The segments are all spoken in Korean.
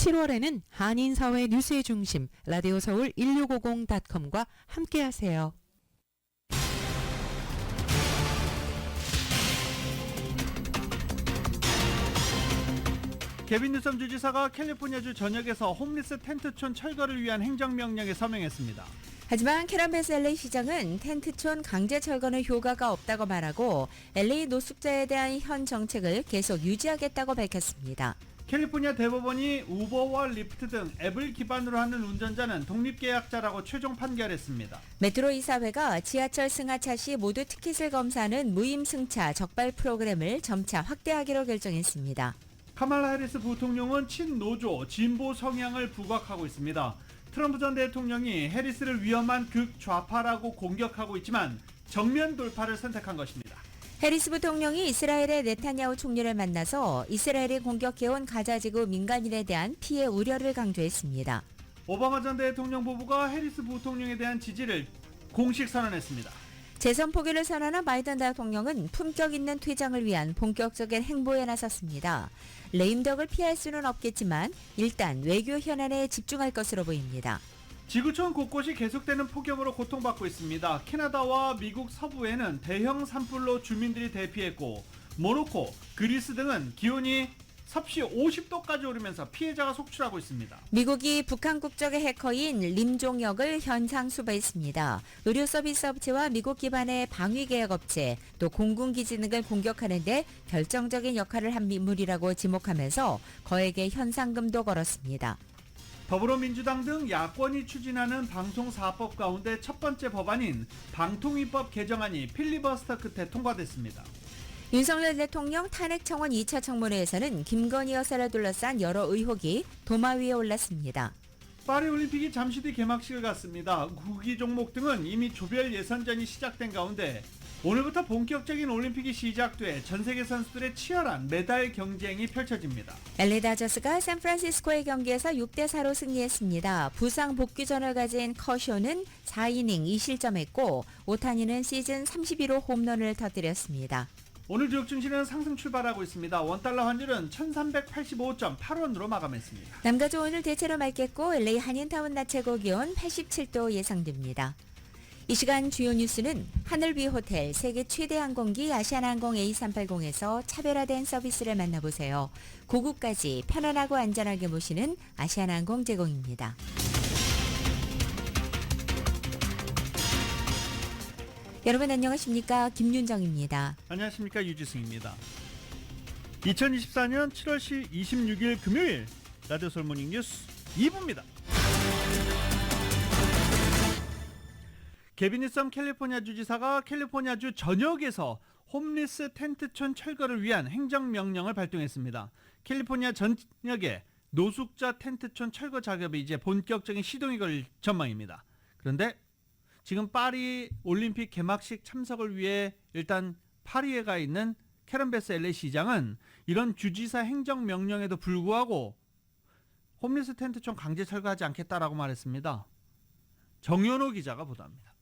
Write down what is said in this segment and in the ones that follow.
7월에는 한인사회 뉴스의 중심 라디오 서울 1650.com과 함께하세요. 개빈 뉴섬 주지사가 캘리포니아주 전역에서 홈리스 텐트촌 철거를 위한 행정명령에 서명했습니다. 하지만 캐런 베스 LA 시장은 텐트촌 강제 철거는 효과가 없다고 말하고 LA 노숙자에 대한 현 정책을 계속 유지하겠다고 밝혔습니다. 캘리포니아 대법원이 우버와 리프트 등 앱을 기반으로 하는 운전자는 독립계약자라고 최종 판결했습니다. 메트로 이사회가 지하철 승하차 시 모두 티켓을 검사하는 무임 승차 적발 프로그램을 점차 확대하기로 결정했습니다. 카말라 해리스 부통령은 친노조, 진보 성향을 부각하고 있습니다. 트럼프 전 대통령이 해리스를 위험한 극좌파라고 공격하고 있지만 정면 돌파를 선택한 것입니다. 해리스 부통령이 이스라엘의 네타냐후 총리를 만나서 이스라엘이 공격해온 가자지구 민간인에 대한 피해 우려를 강조했습니다. 오바마 전 대통령 부부가 해리스 부통령에 대한 지지를 공식 선언했습니다. 재선 포기를 선언한 바이든 대통령은 품격 있는 퇴장을 위한 본격적인 행보에 나섰습니다. 레임덕을 피할 수는 없겠지만 일단 외교 현안에 집중할 것으로 보입니다. 지구촌 곳곳이 계속되는 폭염으로 고통받고 있습니다. 캐나다와 미국 서부에는 대형 산불로 주민들이 대피했고 모로코, 그리스 등은 기온이 섭씨 50도까지 오르면서 피해자가 속출하고 있습니다. 미국이 북한 국적의 해커인 림종혁을 현상 수배했습니다. 의료 서비스 업체와 미국 기반의 방위계약 업체, 또 공군기지 등을 공격하는 데 결정적인 역할을 한 인물이라고 지목하면서 거액의 현상금도 걸었습니다. 더불어민주당 등 야권이 추진하는 방송사법 가운데 첫 번째 법안인 방통위법 개정안이 필리버스터 끝에 통과됐습니다. 윤석열 대통령 탄핵 청원 2차 청문회에서는 김건희 여사를 둘러싼 여러 의혹이 도마 위에 올랐습니다. 파리올림픽이 잠시 뒤 개막식을 갖습니다. 구기 종목 등은 이미 조별 예선전이 시작된 가운데 오늘부터 본격적인 올림픽이 시작돼 전 세계 선수들의 치열한 메달 경쟁이 펼쳐집니다. LA 다저스가 샌프란시스코의 경기에서 6대4로 승리했습니다. 부상 복귀전을 가진 커쇼는 4이닝 2실점했고 오타니는 시즌 31호 홈런을 터뜨렸습니다. 오늘 뉴욕 증시는 상승 출발하고 있습니다. 원달러 환율은 1385.8원으로 마감했습니다. 남가주 오늘 대체로 맑겠고 LA 한인타운 낮 최고 기온 87도 예상됩니다. 이 시간 주요 뉴스는 하늘비 호텔 세계 최대 항공기 아시아나항공 A380에서 차별화된 서비스를 만나보세요. 고국까지 편안하고 안전하게 모시는 아시아나항공 제공입니다. 여러분 안녕하십니까? 김윤정입니다. 안녕하십니까? 유지승입니다. 2024년 7월 26일 금요일 라디오 서울 모닝 뉴스 2부입니다. 개빈 뉴섬 캘리포니아 주지사가 캘리포니아주 전역에서 홈리스 텐트촌 철거를 위한 행정명령을 발동했습니다. 캘리포니아 전역에 노숙자 텐트촌 철거 작업이 이제 본격적인 시동이 걸릴 전망입니다. 그런데 지금 파리 올림픽 개막식 참석을 위해 일단 파리에 가 있는 캐런 베스 LA 시장은 이런 주지사 행정명령에도 불구하고 홈리스 텐트촌 강제 철거하지 않겠다라고 말했습니다. 정연호 기자가 보도합니다.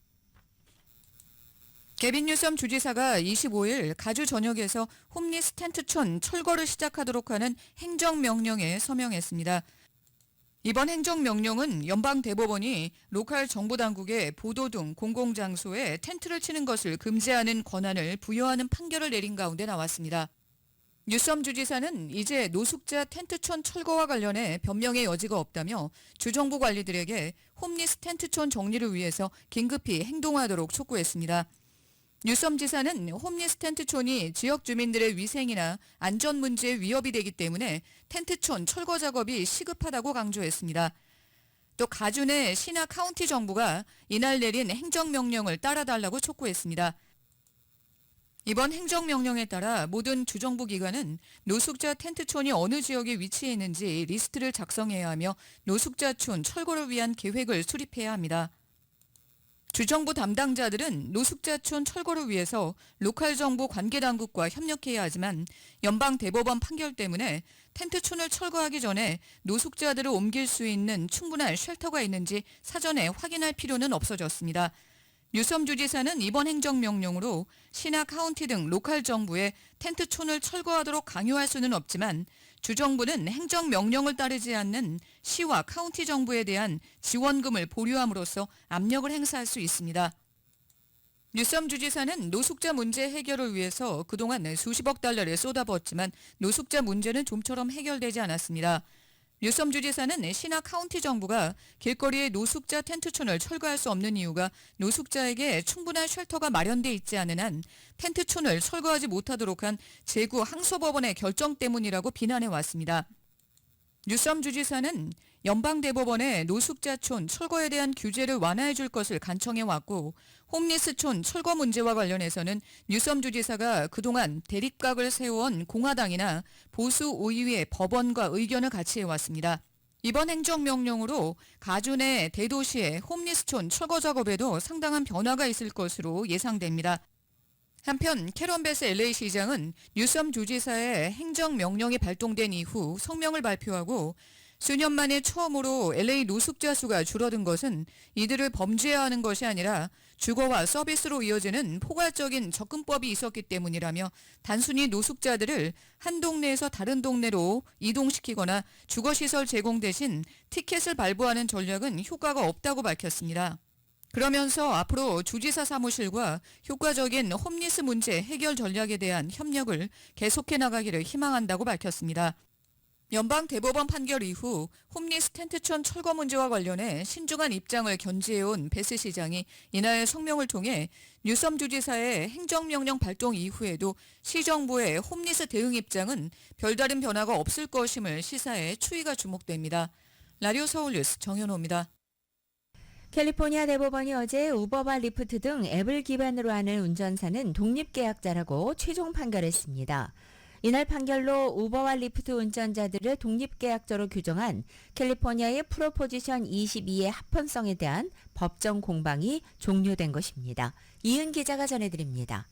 개빈 뉴섬 주지사가 25일 가주 전역에서 홈리스 텐트촌 철거를 시작하도록 하는 행정명령에 서명했습니다. 이번 행정명령은 연방대법원이 로컬 정보당국에 보도 등 공공장소에 텐트를 치는 것을 금지하는 권한을 부여하는 판결을 내린 가운데 나왔습니다. 뉴섬 주지사는 이제 노숙자 텐트촌 철거와 관련해 변명의 여지가 없다며 주정부 관리들에게 홈리스 텐트촌 정리를 위해서 긴급히 행동하도록 촉구했습니다. 뉴섬 지사는 홈리스 텐트촌이 지역 주민들의 위생이나 안전 문제에 위협이 되기 때문에 텐트촌 철거 작업이 시급하다고 강조했습니다. 또 가주 내 시나 카운티 정부가 이날 내린 행정명령을 따라달라고 촉구했습니다. 이번 행정명령에 따라 모든 주정부 기관은 노숙자 텐트촌이 어느 지역에 위치해 있는지 리스트를 작성해야 하며 노숙자촌 철거를 위한 계획을 수립해야 합니다. 주정부 담당자들은 노숙자촌 철거를 위해서 로컬 정부 관계당국과 협력해야 하지만 연방대법원 판결 때문에 텐트촌을 철거하기 전에 노숙자들을 옮길 수 있는 충분한 쉘터가 있는지 사전에 확인할 필요는 없어졌습니다. 뉴섬 주지사는 이번 행정명령으로 시나 카운티 등 로컬 정부에 텐트촌을 철거하도록 강요할 수는 없지만 주정부는 행정명령을 따르지 않는 시와 카운티 정부에 대한 지원금을 보류함으로써 압력을 행사할 수 있습니다. 뉴섬 주지사는 노숙자 문제 해결을 위해서 그동안 수십억 달러를 쏟아부었지만 노숙자 문제는 좀처럼 해결되지 않았습니다. 뉴섬 주지사는 시나 카운티 정부가 길거리에 노숙자 텐트촌을 철거할 수 없는 이유가 노숙자에게 충분한 쉘터가 마련돼 있지 않은 한 텐트촌을 철거하지 못하도록 한 제구 항소법원의 결정 때문이라고 비난해 왔습니다. 뉴섬 주지사는 연방대법원에 노숙자촌 철거에 대한 규제를 완화해 줄 것을 간청해 왔고 홈리스촌 철거 문제와 관련해서는 뉴섬 주지사가 그동안 대립각을 세워온 공화당이나 보수 우위의 법원과 의견을 같이 해왔습니다. 이번 행정명령으로 가주 내 대도시의 홈리스촌 철거 작업에도 상당한 변화가 있을 것으로 예상됩니다. 한편 캐런 베스 LA 시장은 뉴섬 주지사의 행정명령이 발동된 이후 성명을 발표하고 수년 만에 처음으로 LA 노숙자 수가 줄어든 것은 이들을 범죄화하는 것이 아니라 주거와 서비스로 이어지는 포괄적인 접근법이 있었기 때문이라며 단순히 노숙자들을 한 동네에서 다른 동네로 이동시키거나 주거시설 제공 대신 티켓을 발부하는 전략은 효과가 없다고 밝혔습니다. 그러면서 앞으로 주지사 사무실과 효과적인 홈리스 문제 해결 전략에 대한 협력을 계속해 나가기를 희망한다고 밝혔습니다. 연방 대법원 판결 이후 홈리스 텐트촌 철거 문제와 관련해 신중한 입장을 견지해온 베스 시장이 이날 성명을 통해 뉴섬 주지사의 행정명령 발동 이후에도 시정부의 홈리스 대응 입장은 별다른 변화가 없을 것임을 시사해 추이가 주목됩니다. 라디오 서울 뉴스 정현호입니다. 캘리포니아 대법원이 어제 우버와 리프트 등 앱을 기반으로 하는 운전사는 독립계약자라고 최종 판결했습니다. 이날 판결로 우버와 리프트 운전자들을 독립계약자로 규정한 캘리포니아의 프로포지션 22의 합헌성에 대한 법정 공방이 종료된 것입니다. 이은 기자가 전해드립니다.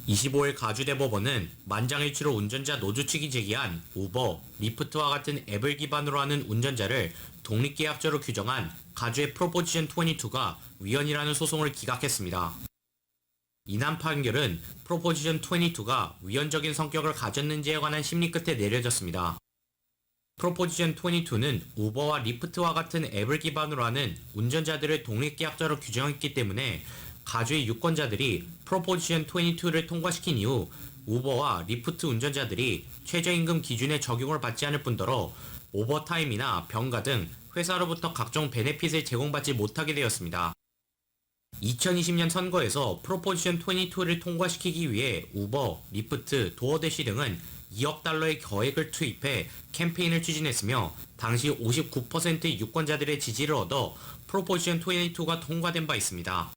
25일 가주대법원은 만장일치로 운전자 노조 측이 제기한 우버, 리프트와 같은 앱을 기반으로 하는 운전자를 독립계약자로 규정한 가주의 프로포지션 22가 위헌이라는 소송을 기각했습니다. 이날 판결은 프로포지션 22가 위헌적인 성격을 가졌는지에 관한 심리 끝에 내려졌습니다. 프로포지션 22는 우버와 리프트와 같은 앱을 기반으로 하는 운전자들을 독립계약자로 규정했기 때문에 가주의 유권자들이 프로포지션 22를 통과시킨 이후 우버와 리프트 운전자들이 최저임금 기준의 적용을 받지 않을 뿐더러 오버타임이나 병가 등 회사로부터 각종 베네핏을 제공받지 못하게 되었습니다. 2020년 선거에서 프로포지션 22를 통과시키기 위해 우버, 리프트, 도어대시 등은 2억 달러의 거액을 투입해 캠페인을 추진했으며 당시 59%의 유권자들의 지지를 얻어 프로포지션 22가 통과된 바 있습니다.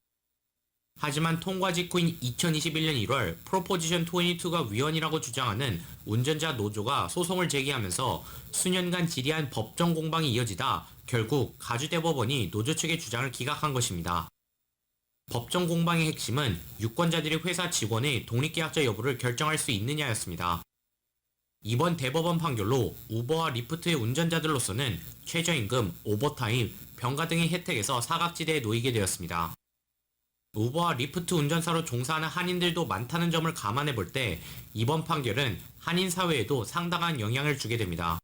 하지만 통과 직후인 2021년 1월 프로포지션 22가 위헌이라고 주장하는 운전자 노조가 소송을 제기하면서 수년간 지리한 법정 공방이 이어지다 결국 가주대법원이 노조 측의 주장을 기각한 것입니다. 법정 공방의 핵심은 유권자들이 회사 직원의 독립계약자 여부를 결정할 수 있느냐였습니다. 이번 대법원 판결로 우버와 리프트의 운전자들로서는 최저임금, 오버타임, 병가 등의 혜택에서 사각지대에 놓이게 되었습니다. 우버와 리프트 운전사로 종사하는 한인들도 많다는 점을 감안해 볼 때 이번 판결은 한인 사회에도 상당한 영향을 주게 됩니다.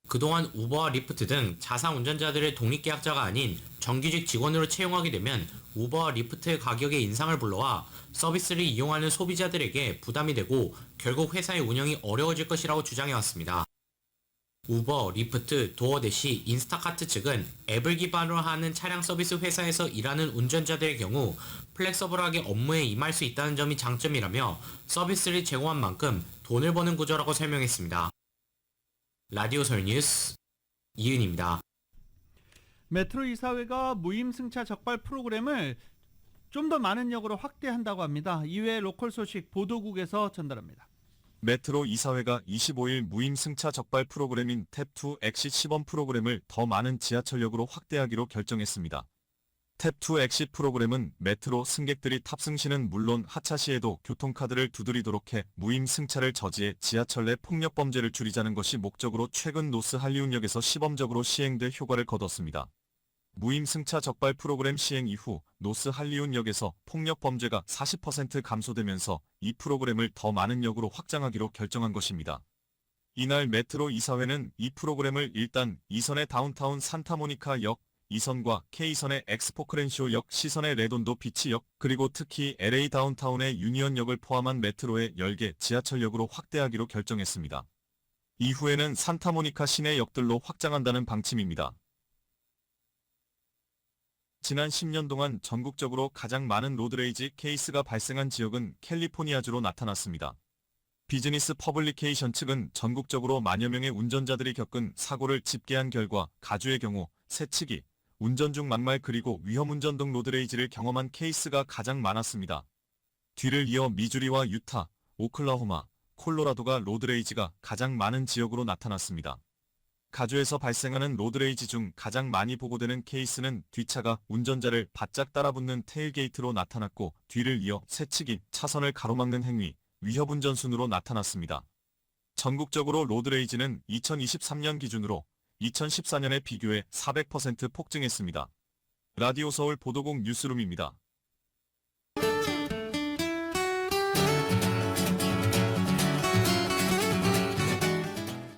그동안 우버와 리프트 등 자사 운전자들을 독립계약자가 아닌 정규직 직원으로 채용하게 되면 우버와 리프트의 가격에 인상을 불러와 서비스를 이용하는 소비자들에게 부담이 되고 결국 회사의 운영이 어려워질 것이라고 주장해왔습니다. 우버, 리프트, 도어대시, 인스타카트 측은 앱을 기반으로 하는 차량 서비스 회사에서 일하는 운전자들의 경우 플렉서블하게 업무에 임할 수 있다는 점이 장점이라며 서비스를 제공한 만큼 돈을 버는 구조라고 설명했습니다. 라디오 서울 뉴스 이은입니다. 메트로 이사회가 무임승차 적발 프로그램을 좀 더 많은 역으로 확대한다고 합니다. 이외 로컬 소식 보도국에서 전달합니다. 메트로 이사회가 25일 무임승차 적발 프로그램인 탭2 엑시 시범 프로그램을 더 많은 지하철역으로 확대하기로 결정했습니다. 탭2 엑시 프로그램은 메트로 승객들이 탑승 시는 물론 하차 시에도 교통카드를 두드리도록 해 무임승차를 저지해 지하철 내 폭력범죄를 줄이자는 것이 목적으로 최근 노스 한리운역에서 시범적으로 시행돼 효과를 거뒀습니다. 무임승차 적발 프로그램 시행 이후 노스 할리운역에서 폭력 범죄가 40% 감소되면서 이 프로그램을 더 많은 역으로 확장하기로 결정한 것입니다. 이날 메트로 이사회는 이 프로그램을 일단 2선의 다운타운 산타모니카 역, 2선과 K선의 엑스포크렌쇼 역, C선의 레돈도 비치 역, 그리고 특히 LA 다운타운의 유니언역을 포함한 메트로의 10개 지하철역으로 확대하기로 결정했습니다. 이후에는 산타모니카 시내 역들로 확장한다는 방침입니다. 지난 10년 동안 전국적으로 가장 많은 로드레이지 케이스가 발생한 지역은 캘리포니아주로 나타났습니다. 비즈니스 퍼블리케이션 측은 전국적으로 만여 명의 운전자들이 겪은 사고를 집계한 결과 가주의 경우 새치기, 운전 중 막말 그리고 위험운전 등 로드레이지를 경험한 케이스가 가장 많았습니다. 뒤를 이어 미주리와 유타, 오클라호마, 콜로라도가 로드레이지가 가장 많은 지역으로 나타났습니다. 가주에서 발생하는 로드레이지 중 가장 많이 보고되는 케이스는 뒷차가 운전자를 바짝 따라붙는 테일게이트로 나타났고 뒤를 이어 새치기, 차선을 가로막는 행위, 위협운전 순으로 나타났습니다. 전국적으로 로드레이지는 2023년 기준으로 2014년에 비교해 400% 폭증했습니다. 라디오 서울 보도국 뉴스룸입니다.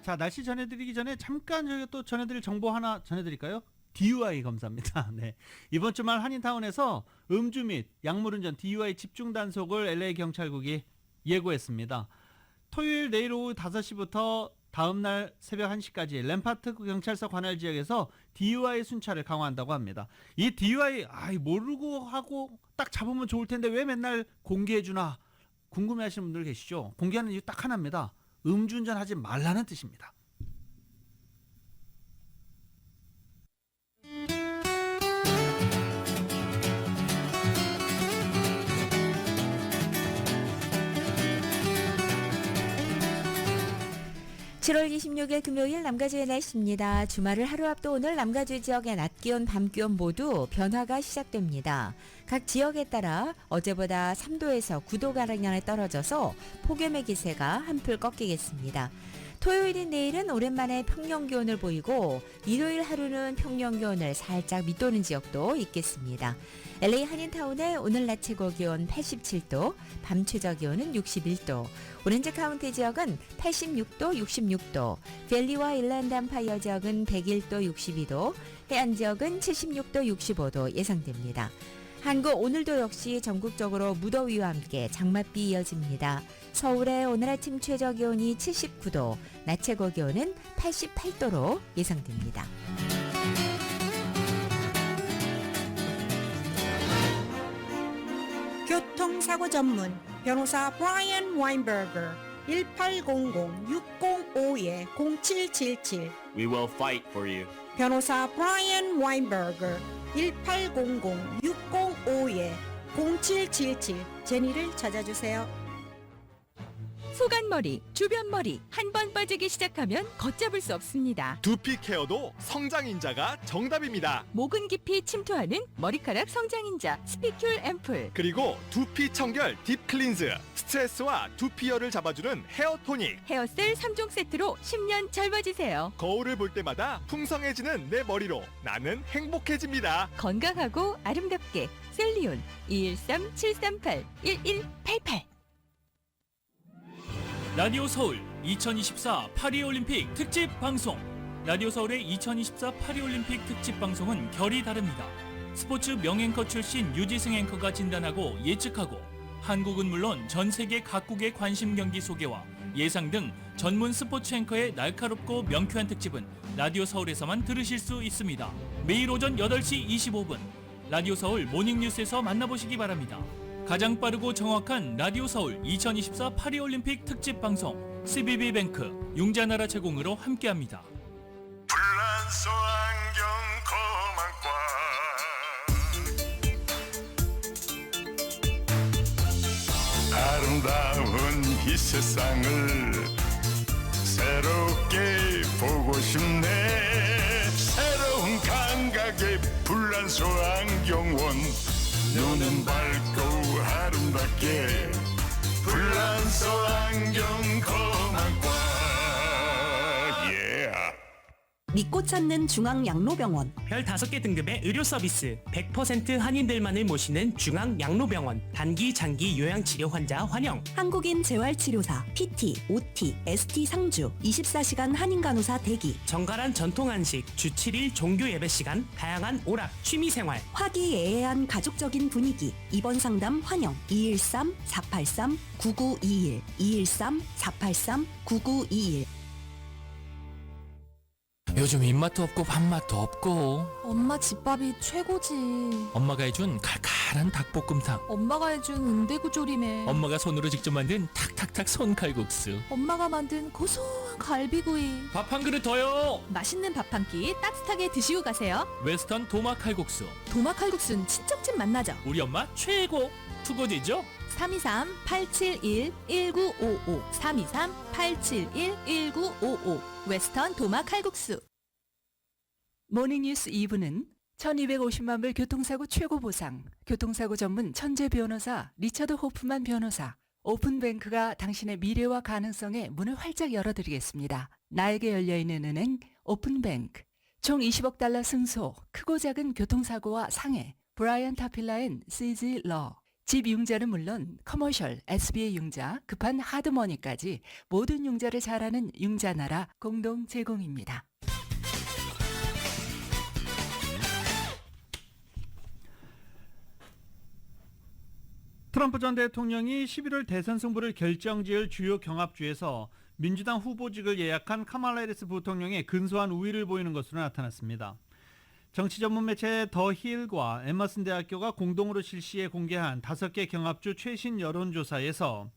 자, 날씨 전해드리기 전에 잠깐 저희가 또 전해드릴 정보 하나 전해드릴까요? DUI 검사입니다. 네. 이번 주말 한인타운에서 음주 및 약물운전 DUI 집중 단속을 LA 경찰국이 예고했습니다. 토요일 내일 오후 5시부터 다음날 새벽 1시까지 램파트 경찰서 관할 지역에서 DUI 순찰을 강화한다고 합니다. 이 DUI 모르고 하고 딱 잡으면 좋을 텐데 왜 맨날 공개해주나 궁금해하시는 분들 계시죠? 공개하는 이유 딱 하나입니다. 음주운전 하지 말라는 뜻입니다. (7월 26일) 금요일 남가주의 날씨입니다. 주말을 하루 앞둔 오늘 남가주 지역의 낮 기온, 밤 기온 모두 변화가 시작됩니다. 각 지역에 따라 어제보다 3도에서 9도가량이 떨어져서 폭염의 기세가 한풀 꺾이겠습니다. 토요일인 내일은 오랜만에 평년 기온을 보이고 일요일 하루는 평년 기온을 살짝 밑도는 지역도 있겠습니다. LA 한인타운의 오늘 낮 최고 기온 87도, 밤 최저 기온은 61도, 오렌지 카운티 지역은 86도, 66도, 밸리와 일랜드 암파이어 지역은 101도, 62도, 해안 지역은 76도, 65도 예상됩니다. 한국 오늘도 역시 전국적으로 무더위와 함께 장맛비 이어집니다. 서울의 오늘 아침 최저 기온이 79도, 낮 최고 기온은 88도로 예상됩니다. 교통사고 전문 변호사 브라이언 와인버거 1800-605-0777 We will fight for you. 변호사 브라이언 와인버거 1800-605-0777 제니를 찾아주세요. 소간머리, 주변머리 한 번 빠지기 시작하면 걷잡을 수 없습니다. 두피 케어도 성장인자가 정답입니다. 모근 깊이 침투하는 머리카락 성장인자 스피큘 앰플, 그리고 두피 청결 딥 클린즈, 스트레스와 두피열을 잡아주는 헤어 토닉. 헤어셀 3종 세트로 10년 젊어지세요. 거울을 볼 때마다 풍성해지는 내 머리로 나는 행복해집니다. 건강하고 아름답게 셀리온 213-738-1188. 라디오 서울 2024 파리올림픽 특집 방송. 라디오 서울의 2024 파리올림픽 특집 방송은 결이 다릅니다. 스포츠 명앵커 출신 유지승 앵커가 진단하고 예측하고 한국은 물론 전 세계 각국의 관심 경기 소개와 예상 등 전문 스포츠 앵커의 날카롭고 명쾌한 특집은 라디오 서울에서만 들으실 수 있습니다. 매일 오전 8시 25분 라디오 서울 모닝뉴스에서 만나보시기 바랍니다. 가장 빠르고 정확한 라디오 서울 2024 파리올림픽 특집 방송 CBB뱅크 융자나라 제공으로 함께합니다. 불란서 안경 아름다운 이 세상을 새롭게 보고 싶네. 새로운 감각의 불란서 안경원, 눈은 밝고 아름답게 불란서 안경 거망과 믿고 찾는 중앙양로병원. 별 5개 등급의 의료 서비스, 100% 한인들만을 모시는 중앙양로병원. 단기, 장기 요양치료 환자 환영. 한국인 재활치료사, PT, OT, ST 상주, 24시간 한인간호사 대기. 정갈한 전통 한식, 주 7일 종교 예배 시간, 다양한 오락, 취미생활. 화기애애한 가족적인 분위기. 입원 상담 환영. 213-483-9921, 213-483-9921. 요즘 입맛도 없고 밥맛도 없고. 엄마 집밥이 최고지. 엄마가 해준 칼칼한 닭볶음탕. 엄마가 해준 은대구조림에. 엄마가 손으로 직접 만든 탁탁탁 손칼국수. 엄마가 만든 고소한 갈비구이. 밥 한 그릇 더요. 맛있는 밥 한 끼 따뜻하게 드시고 가세요. 웨스턴 도마 칼국수. 도마 칼국수는 친정집 맛나죠. 우리 엄마 최고. 투고지죠? 323-871-1955 323-871-1955 웨스턴 도마 칼국수. 모닝뉴스 2부는 1250만 불 교통사고 최고 보상, 교통사고 전문 천재 변호사 리처드 호프만 변호사, 오픈뱅크가 당신의 미래와 가능성에 문을 활짝 열어드리겠습니다. 나에게 열려있는 은행 오픈뱅크. 총 20억 달러 승소, 크고 작은 교통사고와 상해, 브라이언 타필라 앤 CG 러. 집 융자는 물론 커머셜, SBA 융자, 급한 하드머니까지 모든 융자를 잘하는 융자나라 공동 제공입니다. 트럼프 전 대통령이 11월 대선 승부를 결정지을 주요 경합주에서 민주당 후보직을 예약한 카말라 해리스 부통령의 근소한 우위를 보이는 것으로 나타났습니다. 정치 전문 매체 더 힐과 에머슨 대학교가 공동으로 실시해 공개한 5개 경합주 최신 여론조사에서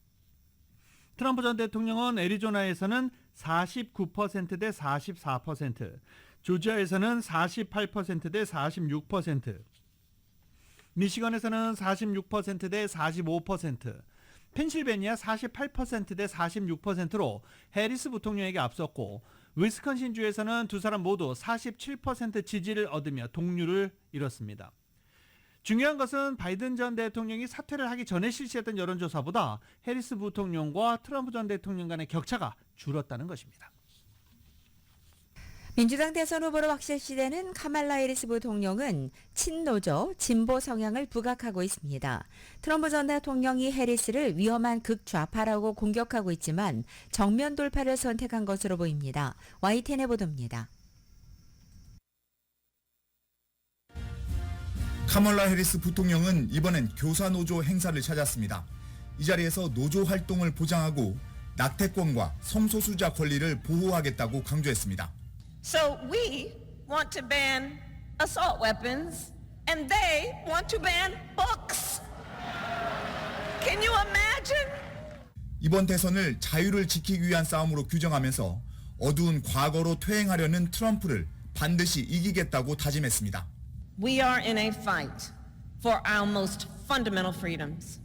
트럼프 전 대통령은 애리조나에서는 49%대 44%, 조지아에서는 48%대 46%, 미시건에서는 46%대 45%, 펜실베니아 48%대 46%로 해리스 부통령에게 앞섰고, 위스콘신주에서는 두 사람 모두 47% 지지를 얻으며 동률을 이뤘습니다. 중요한 것은 바이든 전 대통령이 사퇴를 하기 전에 실시했던 여론조사보다 해리스 부통령과 트럼프 전 대통령 간의 격차가 줄었다는 것입니다. 민주당 대선 후보로 확실시되는 카말라 해리스 부통령은 친노조, 진보 성향을 부각하고 있습니다. 트럼프 전 대통령이 해리스를 위험한 극좌파라고 공격하고 있지만 정면 돌파를 선택한 것으로 보입니다. YTN의 보도입니다. 카멀라 해리스 부통령은 이번엔 교사노조 행사를 찾았습니다. 이 자리에서 노조 활동을 보장하고 낙태권과 성소수자 권리를 보호하겠다고 강조했습니다. So we want to ban assault weapons and they want to ban books. Can you imagine? 이번 대선을 자유를 지키기 위한 싸움으로 규정하면서 어두운 과거로 퇴행하려는 트럼프를 반드시 이기겠다고 다짐했습니다. We are in a fight for our most fundamental freedoms.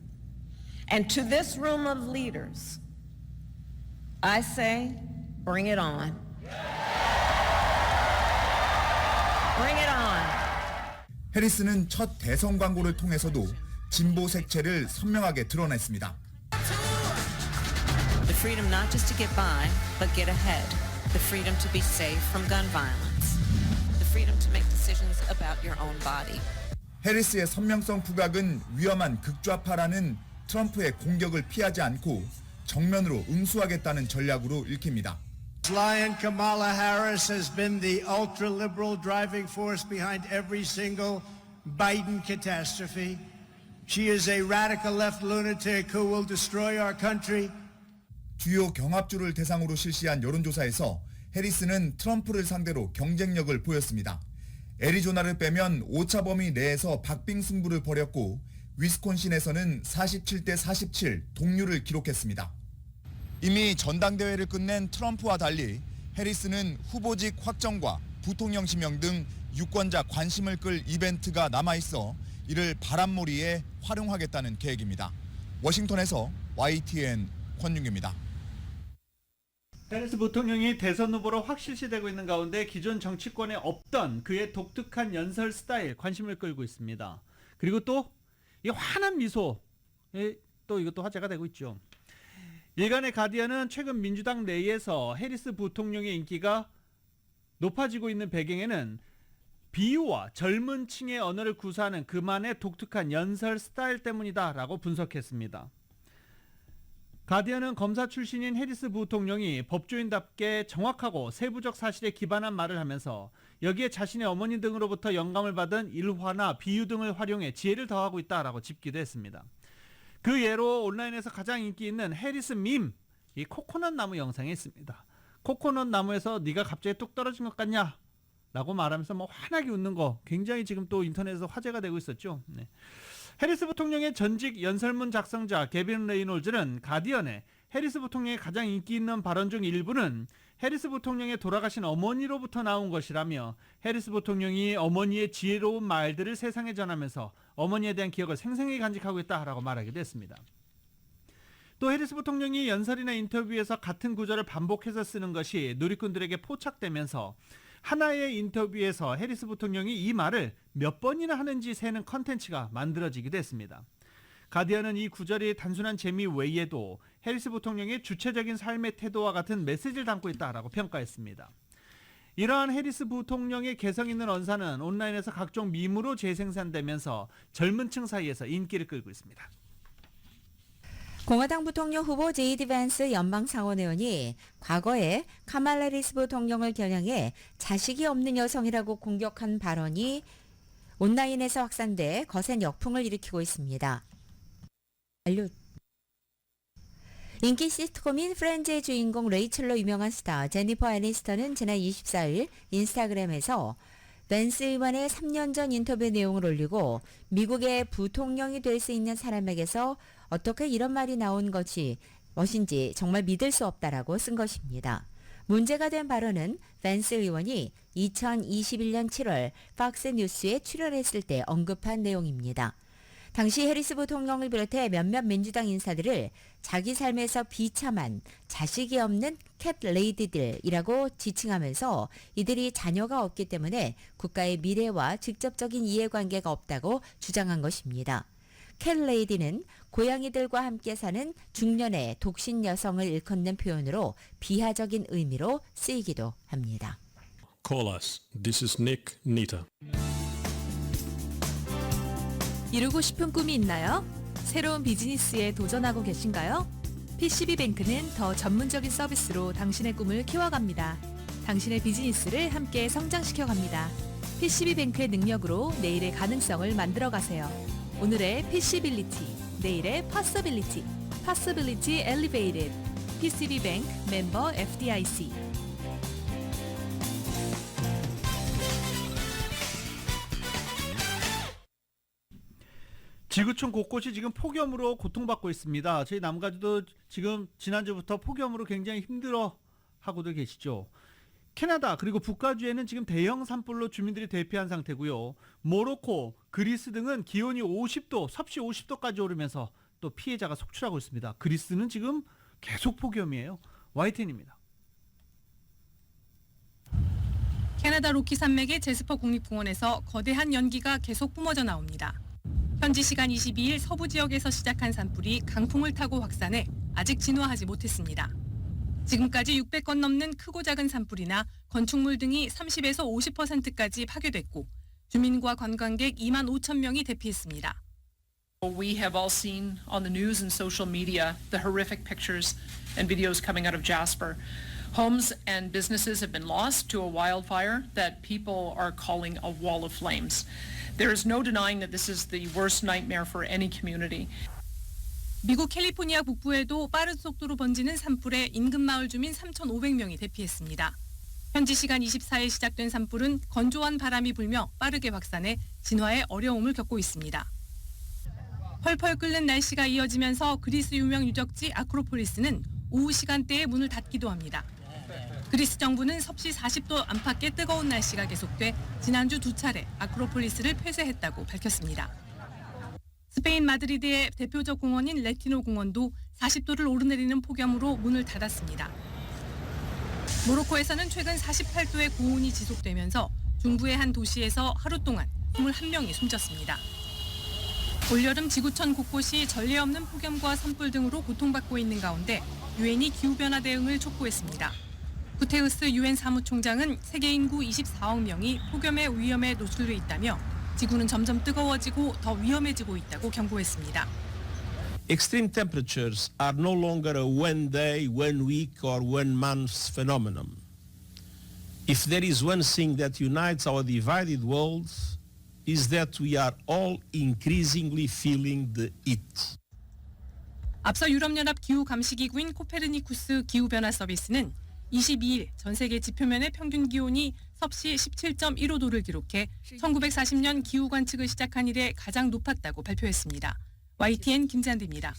And to this room of leaders, I say, bring it on. Bring it on. 해리스는 첫 대선 광고를 통해서도 진보 색채를 선명하게 드러냈습니다. The freedom not just to get by, but get ahead. The freedom to be safe from gun violence. The freedom to make decisions about your own body. 해리스의 선명성 부각은 위험한 극좌파라는 트럼프의 공격을 피하지 않고 정면으로 응수하겠다는 전략으로 읽힙니다. Lion Kamala Harris has been the ultra-liberal driving force behind every single Biden catastrophe. She is a radical left lunatic who will destroy our country. 주요 경합주를 대상으로 실시한 여론조사에서 해리스는 트럼프를 상대로 경쟁력을 보였습니다. 애리조나를 빼면 오차 범위 내에서 박빙승부를 벌였고 위스콘신에서는 47대 47 동률을 기록했습니다. 이미 전당대회를 끝낸 트럼프와 달리 해리스는 후보직 확정과 부통령 지명 등 유권자 관심을 끌 이벤트가 남아있어 이를 바람몰이에 활용하겠다는 계획입니다. 워싱턴에서 YTN 권윤규입니다. 해리스 부통령이 대선 후보로 확실시되고 있는 가운데 기존 정치권에 없던 그의 독특한 연설 스타일 관심을 끌고 있습니다. 그리고 또 이 환한 미소, 또 이것도 화제가 되고 있죠. 일간의 가디언은 최근 민주당 내에서 해리스 부통령의 인기가 높아지고 있는 배경에는 비유와 젊은 층의 언어를 구사하는 그만의 독특한 연설 스타일 때문이다라고 분석했습니다. 가디언은 검사 출신인 해리스 부통령이 법조인답게 정확하고 세부적 사실에 기반한 말을 하면서 여기에 자신의 어머니 등으로부터 영감을 받은 일화나 비유 등을 활용해 지혜를 더하고 있다라고 짚기도 했습니다. 그 예로 온라인에서 가장 인기 있는 해리스 밈, 이 코코넛 나무 영상에 있습니다. 코코넛 나무에서 네가 갑자기 뚝 떨어진 것 같냐? 라고 말하면서 환하게 웃는 거 굉장히 지금 또 인터넷에서 화제가 되고 있었죠. 네. 해리스 부통령의 전직 연설문 작성자 게빈 레이놀즈는 가디언에 해리스 부통령의 가장 인기 있는 발언 중 일부는 해리스 부통령의 돌아가신 어머니로부터 나온 것이라며 해리스 부통령이 어머니의 지혜로운 말들을 세상에 전하면서 어머니에 대한 기억을 생생히 간직하고 있다라고 말하기도 했습니다. 또 해리스 부통령이 연설이나 인터뷰에서 같은 구절을 반복해서 쓰는 것이 누리꾼들에게 포착되면서 하나의 인터뷰에서 해리스 부통령이 이 말을 몇 번이나 하는지 세는 컨텐츠가 만들어지기도 했습니다. 가디언은 이 구절이 단순한 재미 외에도 해리스 부통령의 주체적인 삶의 태도와 같은 메시지를 담고 있다라고 평가했습니다. 이러한 해리스 부통령의 개성 있는 언사는 온라인에서 각종 밈으로 재생산되면서 젊은 층 사이에서 인기를 끌고 있습니다. 공화당 부통령 후보 제이디 밴스 연방상원의원이 과거에 카말라 해리스 부통령을 겨냥해 자식이 없는 여성이라고 공격한 발언이 온라인에서 확산돼 거센 역풍을 일으키고 있습니다. 인기 시트콤인 프렌즈의 주인공 레이첼로 유명한 스타 제니퍼 애니스턴은 지난 24일 인스타그램에서 밴스 의원의 3년 전 인터뷰 내용을 올리고 미국의 부통령이 될 수 있는 사람에게서 어떻게 이런 말이 나온 것인지 정말 믿을 수 없다라고 쓴 것입니다. 문제가 된 발언은 밴스 의원이 2021년 7월 팍스 뉴스에 출연했을 때 언급한 내용입니다. 당시 해리스 부통령을 비롯해 몇몇 민주당 인사들을 자기 삶에서 비참한 자식이 없는 캣 레이디들이라고 지칭하면서 이들이 자녀가 없기 때문에 국가의 미래와 직접적인 이해관계가 없다고 주장한 것입니다. 캣 레이디는 고양이들과 함께 사는 중년의 독신 여성을 일컫는 표현으로 비하적인 의미로 쓰이기도 합니다. Call us. This is Nick Nita. 이루고 싶은 꿈이 있나요? 새로운 비즈니스에 도전하고 계신가요? PCB뱅크는 더 전문적인 서비스로 당신의 꿈을 키워갑니다. 당신의 비즈니스를 함께 성장시켜갑니다. PCB뱅크의 능력으로 내일의 가능성을 만들어가세요. 오늘의 PC빌리티, 내일의 Possibility, Possibility Elevated, PCB뱅크 멤버 FDIC. 지구촌 곳곳이 지금 폭염으로 고통받고 있습니다. 저희 남가주도 지금 지난주부터 폭염으로 굉장히 힘들어하고들 계시죠. 캐나다 그리고 북가주에는 지금 대형 산불로 주민들이 대피한 상태고요. 모로코, 그리스 등은 기온이 50도, 섭씨 50도까지 오르면서 또 피해자가 속출하고 있습니다. 그리스는 지금 계속 폭염이에요. YTN입니다. 캐나다 로키 산맥의 제스퍼 국립공원에서 거대한 연기가 계속 뿜어져 나옵니다. 현지 시간 22일 서부 지역에서 시작한 산불이 강풍을 타고 확산해 아직 진화하지 못했습니다. 지금까지 600건 넘는 크고 작은 산불이나 건축물 등이 30에서 50%까지 파괴됐고 주민과 관광객 2만 5천 명이 대피했습니다. We have all seen on the news and social media the horrific pictures and videos coming out of Jasper. Homes and businesses have been lost to a wildfire that people are calling a wall of flames. There is no denying that this is the worst nightmare for any community. 미국 캘리포니아 북부에도 빠른 속도로 번지는 산불에 인근 마을 주민 3,500명이 대피했습니다. 현지 시간 24일 시작된 산불은 건조한 바람이 불며 빠르게 확산해 진화에 어려움을 겪고 있습니다. 펄펄 끓는 날씨가 이어지면서 그리스 유명 유적지 아크로폴리스는 오후 시간대에 문을 닫기도 합니다. 그리스 정부는 섭씨 40도 안팎의 뜨거운 날씨가 계속돼 지난주 2차례 아크로폴리스를 폐쇄했다고 밝혔습니다. 스페인 마드리드의 대표적 공원인 레티노 공원도 40도를 오르내리는 폭염으로 문을 닫았습니다. 모로코에서는 최근 48도의 고온이 지속되면서 중부의 한 도시에서 하루 동안 21명이 숨졌습니다. 올여름 지구촌 곳곳이 전례 없는 폭염과 산불 등으로 고통받고 있는 가운데 유엔이 기후변화 대응을 촉구했습니다. 구테우스 유엔 사무총장은 세계 인구 24억 명이 폭염의 위험에 노출돼 있다며 지구는 점점 뜨거워지고 더 위험해지고 있다고 경고했습니다. Extreme temperatures are no longer a one day, one week or one month phenomenon. If there is one thing that unites our divided world is that we are all increasingly feeling the heat. 앞서 유럽연합 기후감시기구인 코페르니쿠스 기후변화 서비스는 22일 전 세계 지표면의 평균 기온이 섭씨 17.15도를 기록해 1940년 기후 관측을 시작한 이래 가장 높았다고 발표했습니다. YTN 김지한입니다.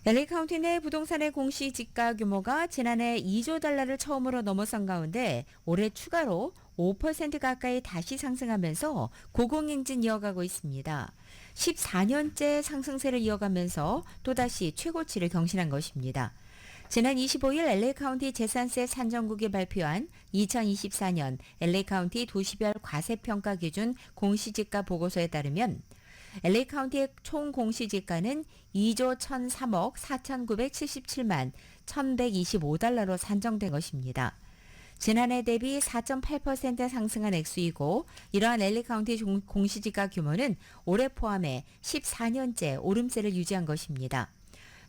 LA 카운티 내 부동산의 공시지가 규모가 지난해 2조 달러를 처음으로 넘어선 가운데 올해 추가로 5% 가까이 다시 상승하면서 고공행진 이어가고 있습니다. 14년째 상승세를 이어가면서 또다시 최고치를 경신한 것입니다. 지난 25일 LA 카운티 재산세 산정국이 발표한 2024년 LA 카운티 도시별 과세평가 기준 공시지가 보고서에 따르면 LA 카운티의 총 공시지가는 2조 1,003억 4,977만 1,125달러로 산정된 것입니다. 지난해 대비 4.8% 상승한 액수이고 이러한 LA 카운티 공시지가 규모는 올해 포함해 14년째 오름세를 유지한 것입니다.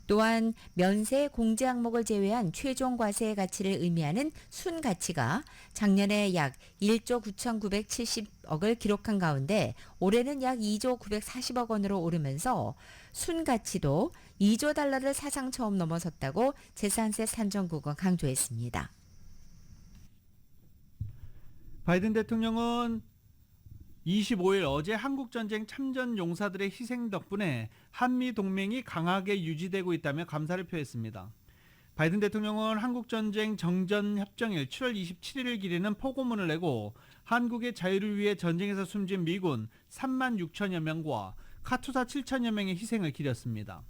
또한 면세 공제 항목을 제외한 최종 과세의 가치를 의미하는 순가치가 작년에 약 1조 9,970억을 기록한 가운데 올해는 약 2조 940억 원으로 오르면서 순가치도 2조 달러를 사상 처음 넘어섰다고 재산세 산정국은 강조했습니다. 바이든 대통령은 25일 어제 한국전쟁 참전 용사들의 희생 덕분에 한미 동맹이 강하게 유지되고 있다며 감사를 표했습니다. 바이든 대통령은 한국전쟁 정전협정일 7월 27일을 기리는 포고문을 내고 한국의 자유를 위해 전쟁에서 숨진 미군 3만 6천여 명과 카투사 7천여 명의 희생을 기렸습니다.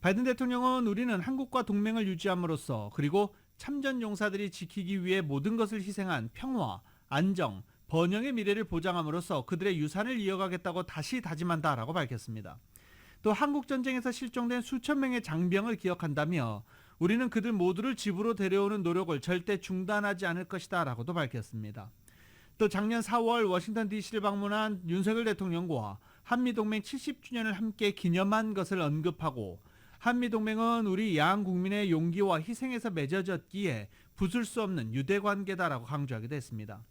바이든 대통령은 우리는 한국과 동맹을 유지함으로써 그리고 참전 용사들이 지키기 위해 모든 것을 희생한 평화, 안정, 번영의 미래를 보장함으로써 그들의 유산을 이어가겠다고 다시 다짐한다라고 밝혔습니다. 또 한국전쟁에서 실종된 수천 명의 장병을 기억한다며 우리는 그들 모두를 집으로 데려오는 노력을 절대 중단하지 않을 것이다 라고도 밝혔습니다. 또 작년 4월 워싱턴 DC를 방문한 윤석열 대통령과 한미동맹 70주년을 함께 기념한 것을 언급하고 한미동맹은 우리 양 국민의 용기와 희생에서 맺어졌기에 부술 수 없는 유대관계다라고 강조하기도 했습니다.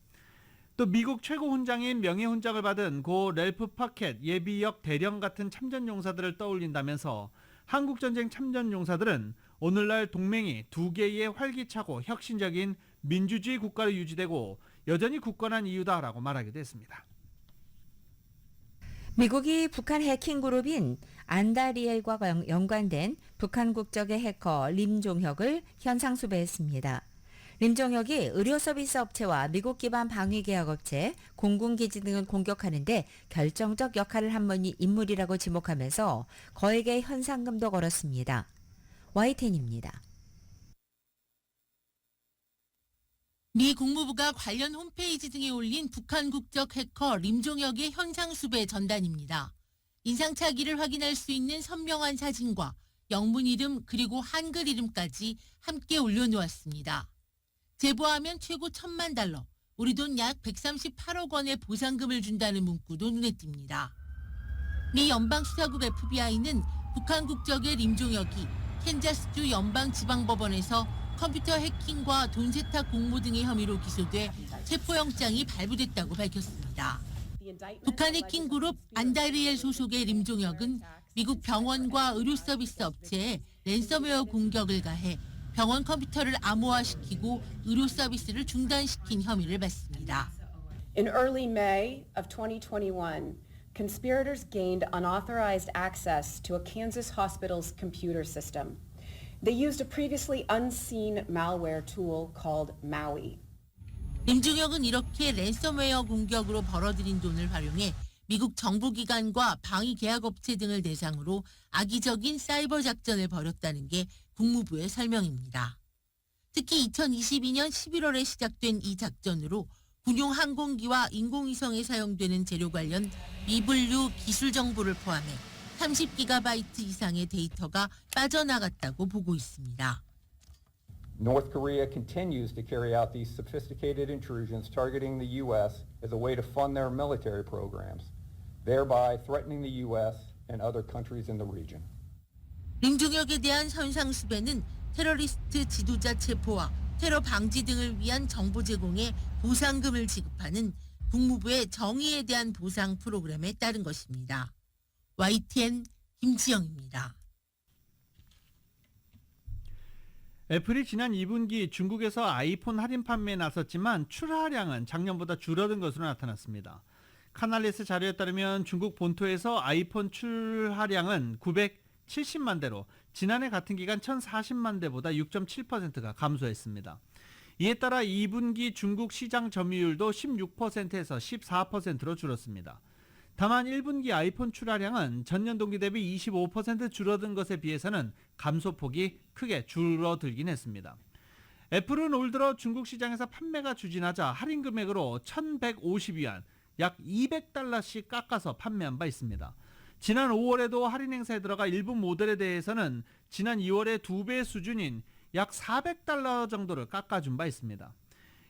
또 미국 최고 훈장인 명예훈장을 받은 고 랠프 파켓 예비역 대령 같은 참전용사들을 떠올린다면서 한국전쟁 참전용사들은 오늘날 동맹이 두 개의 활기차고 혁신적인 민주주의 국가로 유지되고 여전히 굳건한 이유다라고 말하기도 했습니다. 미국이 북한 해킹 그룹인 안다리엘과 연관된 북한 국적의 해커 림종혁을 현상 수배했습니다. 림종혁이 의료서비스 업체와 미국 기반 방위계약업체, 공군기지 등을 공격하는 데 결정적 역할을 한 인물이라고 지목하면서 거액의 현상금도 걸었습니다. YTN입니다. 미 국무부가 관련 홈페이지 등에 올린 북한 국적 해커 림종혁의 현상 수배 전단입니다. 인상착의를 확인할 수 있는 선명한 사진과 영문 이름 그리고 한글 이름까지 함께 올려놓았습니다. 제보하면 최고 1,000만 달러, 우리 돈 약 138억 원의 보상금을 준다는 문구도 눈에 띕니다. 미 연방수사국 FBI는 북한 국적의 림종혁이 캔자스주 연방지방법원에서 컴퓨터 해킹과 돈 세탁 공모 등의 혐의로 기소돼 체포영장이 발부됐다고 밝혔습니다. 북한 해킹 그룹 안다리엘 소속의 림종혁은 미국 병원과 의료서비스 업체에 랜섬웨어 공격을 가해 병원 컴퓨터를 암호화시키고 의료 서비스를 중단시킨 혐의를 받습니다. In early May of 2021, conspirators gained unauthorized access to a Kansas hospital's computer system. They used a previously unseen malware tool called Maui. 림종혁은 이렇게 랜섬웨어 공격으로 벌어들인 돈을 활용해 미국 정부기관과 방위계약업체 등을 대상으로 악의적인 사이버 작전을 벌였다는 게 국무부의 설명입니다. 특히 2022년 11월에 시작된 이 작전으로 군용 항공기와 인공위성에 사용되는 재료 관련 미분류 기술 정보를 포함해 30GB 이상의 데이터가 빠져나갔다고 보고 있습니다. North Korea continues to carry out these sophisticated intrusions targeting the U.S. as a way to fund their military programs, thereby threatening the U.S. and other countries in the region. 림종혁에 대한 현상수배는 테러리스트 지도자 체포와 테러 방지 등을 위한 정보 제공에 보상금을 지급하는 국무부의 정의에 대한 보상 프로그램에 따른 것입니다. YTN 김지영입니다. 애플이 지난 2분기 중국에서 아이폰 할인 판매에 나섰지만 출하량은 작년보다 줄어든 것으로 나타났습니다. 카날리스 자료에 따르면 중국 본토에서 아이폰 출하량은 970만 대로 지난해 같은 기간 1040만 대보다 6.7%가 감소했습니다. 이에 따라 2분기 중국 시장 점유율도 16%에서 14%로 줄었습니다. 다만 1분기 아이폰 출하량은 전년 동기 대비 25% 줄어든 것에 비해서는 감소폭이 크게 줄어들긴 했습니다. 애플은 올 들어 중국 시장에서 판매가 추진하자 할인 금액으로 1,150위안, 약 200달러씩 깎아서 판매한 바 있습니다. 지난 5월에도 할인 행사에 들어가 일부 모델에 대해서는 지난 2월의 2배 수준인 약 400달러 정도를 깎아준 바 있습니다.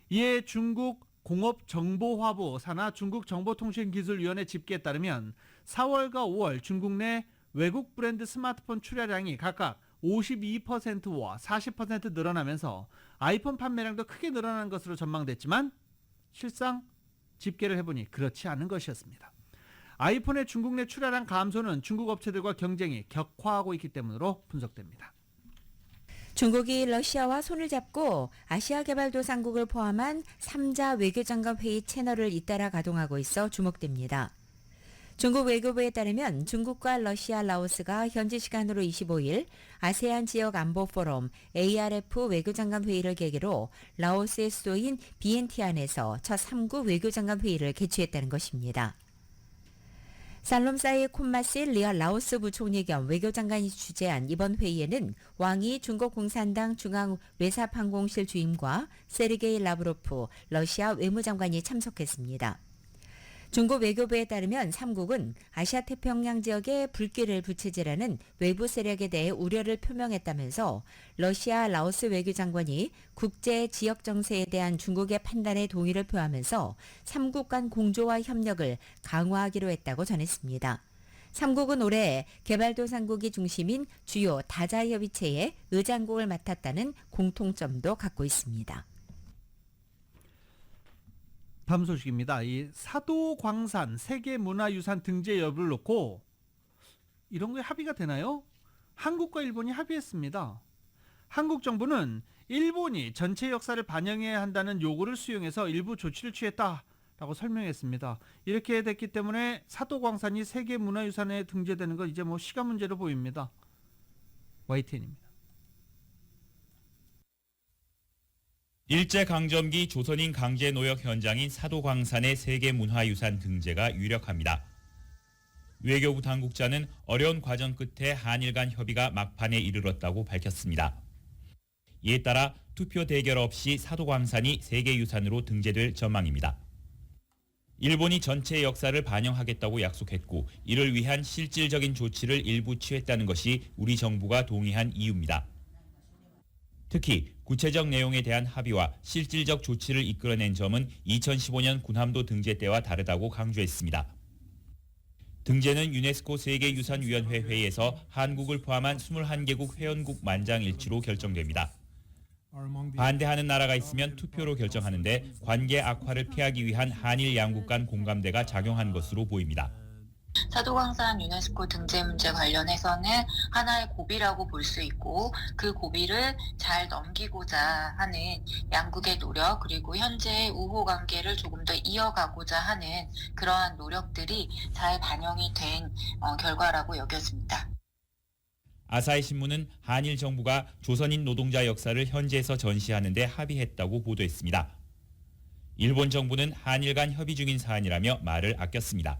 이에 중국 공업정보화부 산하 중국정보통신기술위원회 집계에 따르면 4월과 5월 중국 내 외국 브랜드 스마트폰 출하량이 각각 52%와 40% 늘어나면서 아이폰 판매량도 크게 늘어난 것으로 전망됐지만 실상 집계를 해보니 그렇지 않은 것이었습니다. 아이폰의 중국 내 출하량 감소는 중국 업체들과 경쟁이 격화하고 있기 때문으로 분석됩니다. 중국이 러시아와 손을 잡고 아시아개발도상국을 포함한 3자 외교장관 회의 채널을 잇따라 가동하고 있어 주목됩니다. 중국 외교부에 따르면 중국과 러시아, 라오스가 현지 시간으로 25일 아세안 지역 안보 포럼 ARF 외교장관 회의를 계기로 라오스의 수도인 비엔티안에서 첫 3구 외교장관 회의를 개최했다는 것입니다. 살롬사이 콤마실 리아 라오스 부총리 겸 외교장관이 주재한 이번 회의에는 왕이 중국 공산당 중앙 외사판공실 주임과 세르게이 라브로프 러시아 외무장관이 참석했습니다. 중국 외교부에 따르면 3국은 아시아 태평양 지역에 불길을 부채질하는 외부 세력에 대해 우려를 표명했다면서 러시아 라오스 외교장관이 국제 지역 정세에 대한 중국의 판단에 동의를 표하면서 3국 간 공조와 협력을 강화하기로 했다고 전했습니다. 3국은 올해 개발도상국이 중심인 주요 다자협의체의 의장국을 맡았다는 공통점도 갖고 있습니다. 다음 소식입니다. 이 사도광산 세계문화유산 등재 여부를 놓고 이런 거에 합의가 되나요? 한국과 일본이 합의했습니다. 한국 정부는 일본이 전체 역사를 반영해야 한다는 요구를 수용해서 일부 조치를 취했다라고 설명했습니다. 이렇게 됐기 때문에 사도광산이 세계문화유산에 등재되는 건 이제 시간 문제로 보입니다. YTN입니다. 일제강점기 조선인 강제노역 현장인 사도광산의 세계문화유산 등재가 유력합니다. 외교부 당국자는 어려운 과정 끝에 한일 간 협의가 막판에 이르렀다고 밝혔습니다. 이에 따라 투표 대결 없이 사도광산이 세계유산으로 등재될 전망입니다. 일본이 전체 역사를 반영하겠다고 약속했고 이를 위한 실질적인 조치를 일부 취했다는 것이 우리 정부가 동의한 이유입니다. 특히 구체적 내용에 대한 합의와 실질적 조치를 이끌어낸 점은 2015년 군함도 등재 때와 다르다고 강조했습니다. 등재는 유네스코 세계유산위원회 회의에서 한국을 포함한 21개국 회원국 만장일치로 결정됩니다. 반대하는 나라가 있으면 투표로 결정하는데 관계 악화를 피하기 위한 한일 양국 간 공감대가 작용한 것으로 보입니다. 사도광산 유네스코 등재 문제 관련해서는 하나의 고비라고 볼 수 있고 그 고비를 잘 넘기고자 하는 양국의 노력 그리고 현재의 우호 관계를 조금 더 이어가고자 하는 그러한 노력들이 잘 반영이 된 결과라고 여겨집니다. 아사히 신문은 한일 정부가 조선인 노동자 역사를 현지에서 전시하는 데 합의했다고 보도했습니다. 일본 정부는 한일 간 협의 중인 사안이라며 말을 아꼈습니다.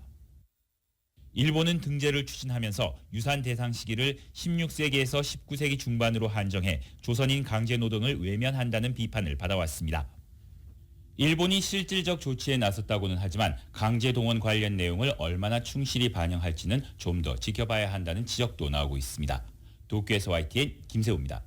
일본은 등재를 추진하면서 유산 대상 시기를 16세기에서 19세기 중반으로 한정해 조선인 강제노동을 외면한다는 비판을 받아왔습니다. 일본이 실질적 조치에 나섰다고는 하지만 강제동원 관련 내용을 얼마나 충실히 반영할지는 좀 더 지켜봐야 한다는 지적도 나오고 있습니다. 도쿄에서 YTN 김세우입니다.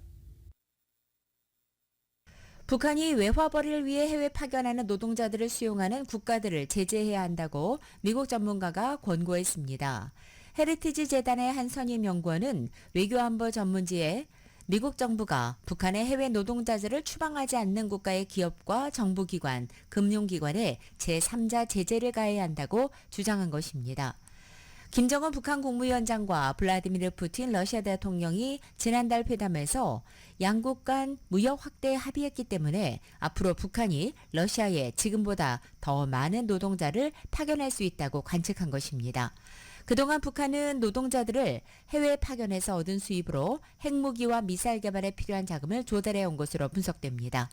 북한이 외화벌이를 위해 해외 파견하는 노동자들을 수용하는 국가들을 제재해야 한다고 미국 전문가가 권고했습니다. 헤리티지 재단의 한 선임 연구원은 외교안보 전문지에 미국 정부가 북한의 해외 노동자들을 추방하지 않는 국가의 기업과 정부기관, 금융기관에 제3자 제재를 가해야 한다고 주장한 것입니다. 김정은 북한 국무위원장과 블라디미르 푸틴 러시아 대통령이 지난달 회담에서 양국 간 무역 확대에 합의했기 때문에 앞으로 북한이 러시아에 지금보다 더 많은 노동자를 파견할 수 있다고 관측한 것입니다. 그동안 북한은 노동자들을 해외 파견에서 얻은 수입으로 핵무기와 미사일 개발에 필요한 자금을 조달해 온 것으로 분석됩니다.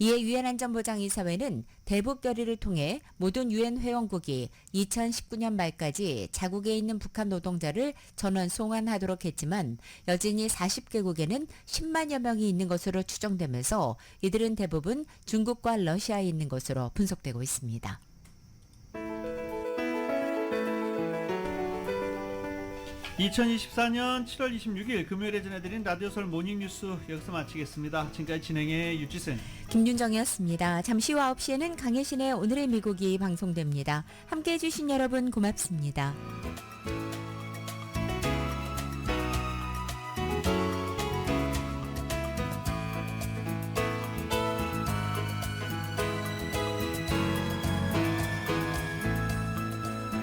이에 유엔 안전보장이사회는 대북 결의를 통해 모든 유엔 회원국이 2019년 말까지 자국에 있는 북한 노동자를 전원 송환하도록 했지만 여전히 40개국에는 10만여 명이 있는 것으로 추정되면서 이들은 대부분 중국과 러시아에 있는 것으로 분석되고 있습니다. (2024년 7월 26일) 금요일에 전해드린 라디오 서울 모닝뉴스 여기서 마치겠습니다. 지금까지 진행의 유지승, 김윤정이었습니다. 잠시 후 9시에는 강혜신의 오늘의 미국이 방송됩니다. 함께해 주신 여러분 고맙습니다.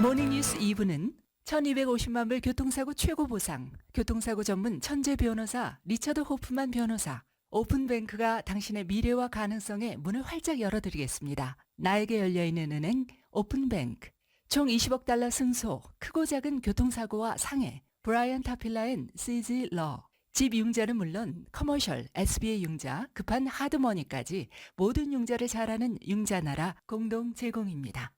모닝뉴스 2부는 1250만 불 교통사고 최고 보상, 교통사고 전문 천재 변호사 리처드 호프만 변호사, 오픈뱅크가 당신의 미래와 가능성에 문을 활짝 열어드리겠습니다. 나에게 열려있는 은행 오픈뱅크. 총 20억 달러 승소, 크고 작은 교통사고와 상해, 브라이언 타필라 앤 CG 러. 집 융자는 물론 커머셜, SBA 융자, 급한 하드머니까지 모든 융자를 잘하는 융자나라 공동 제공입니다.